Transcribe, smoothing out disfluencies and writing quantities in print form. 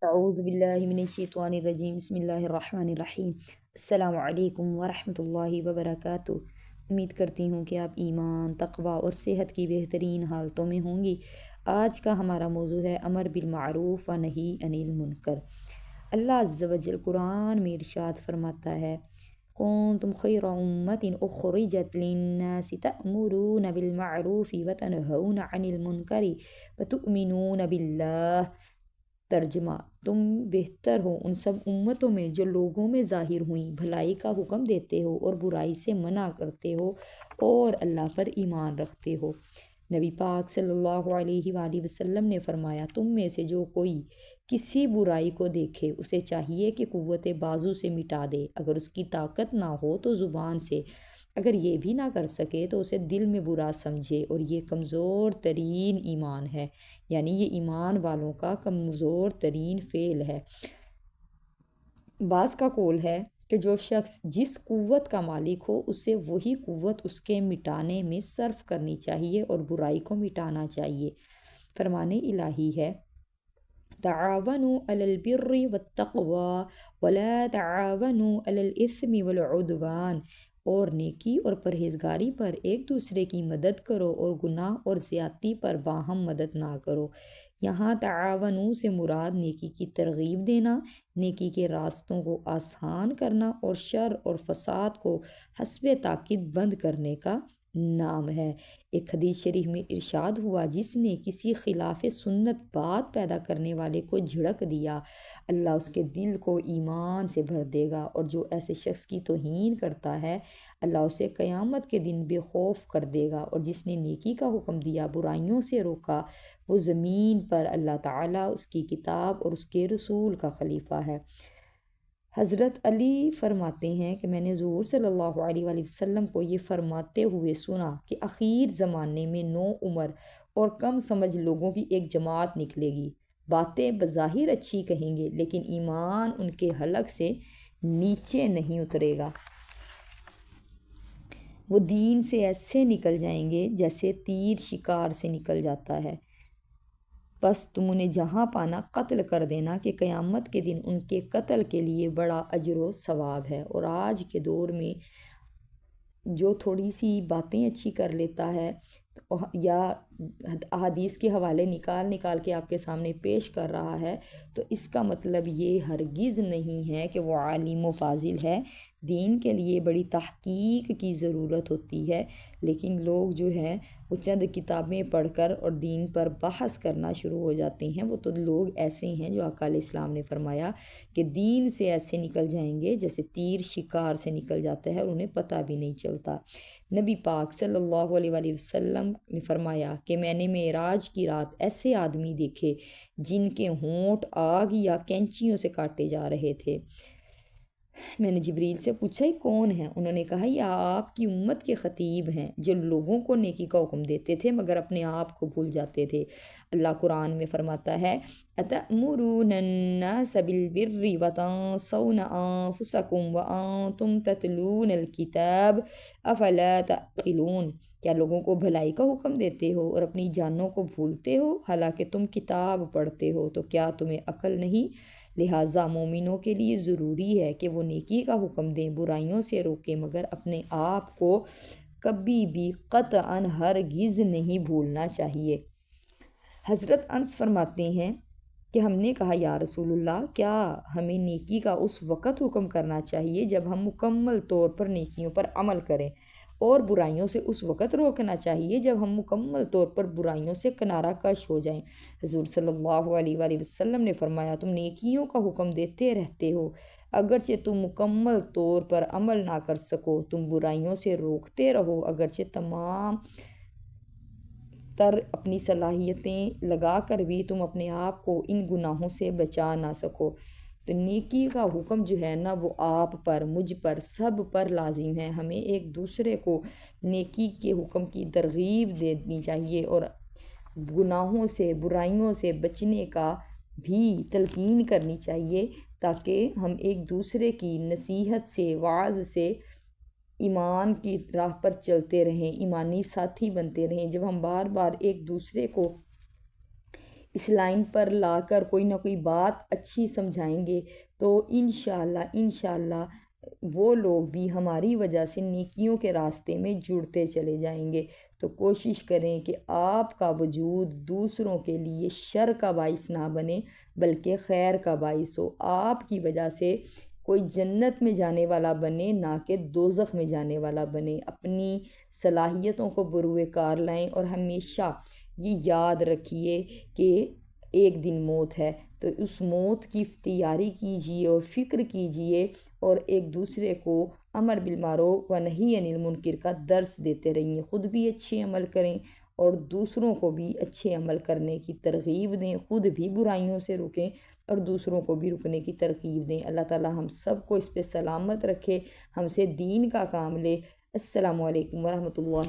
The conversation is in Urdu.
اعوذ باللہ من الشیطان الرجیم بسم اللہ الرحمن الرحیم السلام علیکم ورحمۃ اللہ وبرکاتہ۔ امید کرتی ہوں کہ آپ ایمان، تقوی اور صحت کی بہترین حالتوں میں ہوں گی۔ آج کا ہمارا موضوع ہے امر بالمعروف و نہی عن المنکر۔ اللہ عز و جل قرآن میں ارشاد فرماتا ہے، کنتم خیر امت اخرجت للناس تأمرون بالمعروف وتنہون عن المنکر وتؤمنون باللہ۔ ترجمہ: تم بہتر ہو ان سب امتوں میں جو لوگوں میں ظاہر ہوئیں، بھلائی کا حکم دیتے ہو اور برائی سے منع کرتے ہو اور اللہ پر ایمان رکھتے ہو۔ نبی پاک صلی اللہ علیہ وآلہ وسلم نے فرمایا، تم میں سے جو کوئی کسی برائی کو دیکھے اسے چاہیے کہ قوت بازو سے مٹا دے، اگر اس کی طاقت نہ ہو تو زبان سے، اگر یہ بھی نہ کر سکے تو اسے دل میں برا سمجھے، اور یہ کمزور ترین ایمان ہے، یعنی یہ ایمان والوں کا کمزور ترین فعل ہے۔ بعض کا قول ہے کہ جو شخص جس قوت کا مالک ہو اسے وہی قوت اس کے مٹانے میں صرف کرنی چاہیے اور برائی کو مٹانا چاہیے۔ فرمان الہی ہے، تعاونوا علی البر والتقوی ولا تعاونوا علی الاثم والعدوان، اور نیکی اور پرہیزگاری پر ایک دوسرے کی مدد کرو اور گناہ اور زیادتی پر باہم مدد نہ کرو۔ یہاں تعاونوا سے مراد نیکی کی ترغیب دینا، نیکی کے راستوں کو آسان کرنا اور شر اور فساد کو حسب طاقت بند کرنے کا نام ہے۔ ایک حدیث شریف میں ارشاد ہوا، جس نے کسی خلاف سنت بات پیدا کرنے والے کو جھڑک دیا، اللہ اس کے دل کو ایمان سے بھر دے گا، اور جو ایسے شخص کی توہین کرتا ہے اللہ اسے قیامت کے دن بے خوف کر دے گا، اور جس نے نیکی کا حکم دیا، برائیوں سے روکا، وہ زمین پر اللہ تعالیٰ، اس کی کتاب اور اس کے رسول کا خلیفہ ہے۔ حضرت علی فرماتے ہیں کہ میں نے حضور صلی اللہ علیہ وآلہ وسلم کو یہ فرماتے ہوئے سنا کہ آخر زمانے میں نو عمر اور کم سمجھ لوگوں کی ایک جماعت نکلے گی، باتیں بظاہر اچھی کہیں گے لیکن ایمان ان کے حلق سے نیچے نہیں اترے گا۔ وہ دین سے ایسے نکل جائیں گے جیسے تیر شکار سے نکل جاتا ہے، بس تم انہیں جہاں پانا قتل کر دینا کہ قیامت کے دن ان کے قتل کے لیے بڑا اجر و ثواب ہے۔ اور آج کے دور میں جو تھوڑی سی باتیں اچھی کر لیتا ہے یا احادیث کے حوالے نکال کے آپ کے سامنے پیش کر رہا ہے، تو اس کا مطلب یہ ہرگز نہیں ہے کہ وہ عالم و فاضل ہے۔ دین کے لیے بڑی تحقیق کی ضرورت ہوتی ہے، لیکن لوگ جو ہیں وہ چند کتابیں پڑھ کر اور دین پر بحث کرنا شروع ہو جاتے ہیں۔ وہ تو لوگ ایسے ہیں جو آقا علیہ السلام نے فرمایا کہ دین سے ایسے نکل جائیں گے جیسے تیر شکار سے نکل جاتا ہے اور انہیں پتہ بھی نہیں چلتا۔ نبی پاک صلی اللہ علیہ وآلہ وسلم نے فرمایا کہ میں نے معراج کی رات ایسے آدمی دیکھے جن کے ہونٹ آگ یا کینچیوں سے کاٹے جا رہے تھے۔ میں نے جبریل سے پوچھا، یہ کون ہیں؟ انہوں نے کہا، یہ آپ کی امت کے خطیب ہیں جو لوگوں کو نیکی کا حکم دیتے تھے مگر اپنے آپ کو بھول جاتے تھے۔ اللہ قرآن میں فرماتا ہے، أَتَأْمُرُونَ النَّاسَ بِالْبِرِّ وَتَنْسَوْنَ أَنفُسَكُمْ وَأَنْتُمْ تَتْلُونَ الْكِتَابَ أَفَلَا تَعْقِلُونَ، کیا لوگوں کو بھلائی کا حکم دیتے ہو اور اپنی جانوں کو بھولتے ہو حالانکہ تم کتاب پڑھتے ہو، تو کیا تمہیں عقل نہیں؟ لہٰذا مومنوں کے لیے ضروری ہے کہ وہ نیکی کا حکم دیں، برائیوں سے روکیں، مگر اپنے آپ کو کبھی بھی قطعاً ہرگز نہیں بھولنا چاہیے۔ حضرت انس فرماتے ہیں کہ ہم نے کہا، یا رسول اللہ، کیا ہمیں نیکی کا اس وقت حکم کرنا چاہیے جب ہم مکمل طور پر نیکیوں پر عمل کریں، اور برائیوں سے اس وقت روکنا چاہیے جب ہم مکمل طور پر برائیوں سے کنارہ کش ہو جائیں؟ حضور صلی اللہ علیہ وآلہ وسلم نے فرمایا، تم نیکیوں کا حکم دیتے رہتے ہو اگرچہ تم مکمل طور پر عمل نہ کر سکو، تم برائیوں سے روکتے رہو اگرچہ تمام تر اپنی صلاحیتیں لگا کر بھی تم اپنے آپ کو ان گناہوں سے بچا نہ سکو۔ تو نیکی کا حکم جو ہے نا، وہ آپ پر، مجھ پر، سب پر لازم ہے۔ ہمیں ایک دوسرے کو نیکی کے حکم کی ترغیب دینی چاہیے اور گناہوں سے، برائیوں سے بچنے کا بھی تلقین کرنی چاہیے، تاکہ ہم ایک دوسرے کی نصیحت سے، وعظ سے ایمان کی راہ پر چلتے رہیں، ایمانی ساتھی بنتے رہیں۔ جب ہم بار بار ایک دوسرے کو اس لائن پر لا کر کوئی نہ کوئی بات اچھی سمجھائیں گے تو انشاءاللہ وہ لوگ بھی ہماری وجہ سے نیکیوں کے راستے میں جڑتے چلے جائیں گے۔ تو کوشش کریں کہ آپ کا وجود دوسروں کے لیے شر کا باعث نہ بنے بلکہ خیر کا باعث ہو، آپ کی وجہ سے کوئی جنت میں جانے والا بنے نہ کہ دوزخ میں جانے والا بنے۔ اپنی صلاحیتوں کو بروئے کار لائیں اور ہمیشہ یہ یاد رکھیے کہ ایک دن موت ہے، تو اس موت کی تیاری کیجیے اور فکر کیجیے اور ایک دوسرے کو امر بالمعروف و نہی عن المنکر کا درس دیتے رہیے، خود بھی اچھے عمل کریں اور دوسروں کو بھی اچھے عمل کرنے کی ترغیب دیں، خود بھی برائیوں سے رکیں اور دوسروں کو بھی رکنے کی ترغیب دیں۔ اللہ تعالی ہم سب کو اس پہ سلامت رکھے، ہم سے دین کا کام لے۔ السلام علیکم ورحمۃ اللہ۔